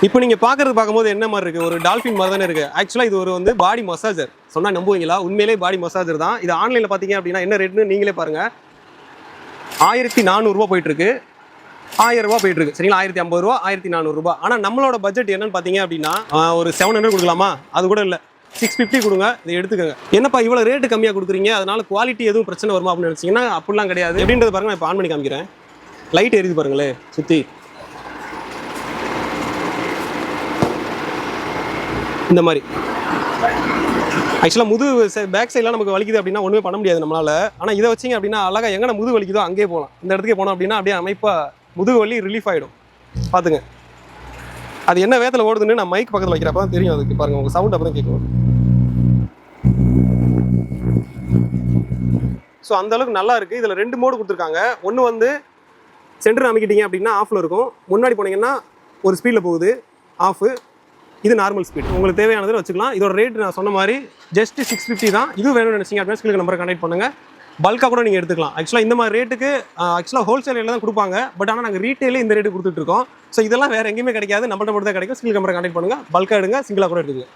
இப்போ நீங்க பார்க்கும்போது என்ன மாதிரி இருக்கு? ஒரு டால்ஃபின் மாதிரி தானே இருக்கு. ஆக்சுவலா இது ஒரு வந்து பாடி மசாஜர். சொன்னா நம்புவீங்களா? உண்மையிலேயே பாடி மசாஜர் தான். இது ஆன்லைன்ல பார்த்தீங்க அப்படின்னா என்ன ரேட்னு நீங்களே பாருங்க. ரூ. 1400 போயிட்டு இருக்கு. ரூ. 1000 போயிட்டு இருக்கு. சரிங்களா? ரூ. 1050, ரூ. 1400. ஆனா நம்மளோட பட்ஜெட் என்னன்னு பார்த்தீங்க அப்படின்னா ஒரு 700 கொடுக்கலாமா? அது கூட இல்ல. 650 கொடுங்க, இதை எடுத்துக்கங்க. என்னப்பா இவ்வளோ ரேட்டு கம்மியாக கொடுக்குறீங்க, அதனால குவாலிட்டி எதுவும் பிரச்சனை வருமா அப்படின்னு நினச்சிங்கன்னா அப்படிலாம் கிடையாது. எப்படின்றது பாருங்க, நான் இப்போ ஆன் பண்ணி காமிக்கிறேன். லைட் எரியுது பாருங்களேன் சுற்றி. இந்த மாதிரி ஆக்சுவலாக பேக் சைட்லாம் நமக்கு வலிக்குது அப்படின்னா ஒன்றுமே பண்ண முடியாது நம்மளால. ஆனால் இதை வச்சிங்க அப்படின்னா அழகாக எங்கே முதுகு வலிக்குதோ அங்கேயே போகலாம். இந்த இடத்துக்கே போனோம் அப்படின்னா அப்படியே அமைப்பாக முதுகு வலி ரிலீஃப் ஆகிடும். பார்த்துங்க, அது என்ன வேகத்தில் ஓடுதுன்னு நான் மைக் பக்கத்தில் வைக்கிறப்ப தான் தெரியும். அதுக்கு பாருங்கள், உங்கள் சவுண்ட் அப்போ தான் கேட்கும். ஸோ அந்த அளவுக்கு நல்லா இருக்குது. இதில் 2 மோடு கொடுத்துருக்காங்க. ஒன்று வந்து சென்டர் அமைக்கிட்டீங்க அப்படின்னா ஆஃபில் இருக்கும். முன்னாடி போனீங்கன்னா ஒரு ஸ்பீடில் போகுது ஆஃபு. இது நார்மல் ஸ்பீட். உங்களுக்கு தேவையானதை வச்சுக்கலாம். இதோட ரேட் நான் சொன்ன மாதிரி ஜஸ்ட் 650 தான். இதுவும் வேணும்னு நினச்சிங்க அப்படின்னா ஸ்கில் நம்பரை கனெக்ட் பண்ணுங்கள். பல்காக கூட நீங்கள் எடுத்துக்கலாம். ஆக்சுவலாக இந்த மாதிரி ரேட்டுக்கு ஹோல்சேல் ரேட்டில் தான் கொடுப்பாங்க. பட் ஆனால் நாங்கள் ரீட்டெயிலே இந்த ரேட்டு கொடுத்துட்ருக்கோம். ஸோ இதெல்லாம் வேறு எங்கேயுமே கிடைக்காது. நம்மள்ட்ட மட்டும் தான் கிடைக்கும். ஸ்கில் நம்பரை கனெக்ட் பண்ணுங்கள், பல்காக எடுங்க, சிங்கிளாக கூட எடுத்துக்கங்க.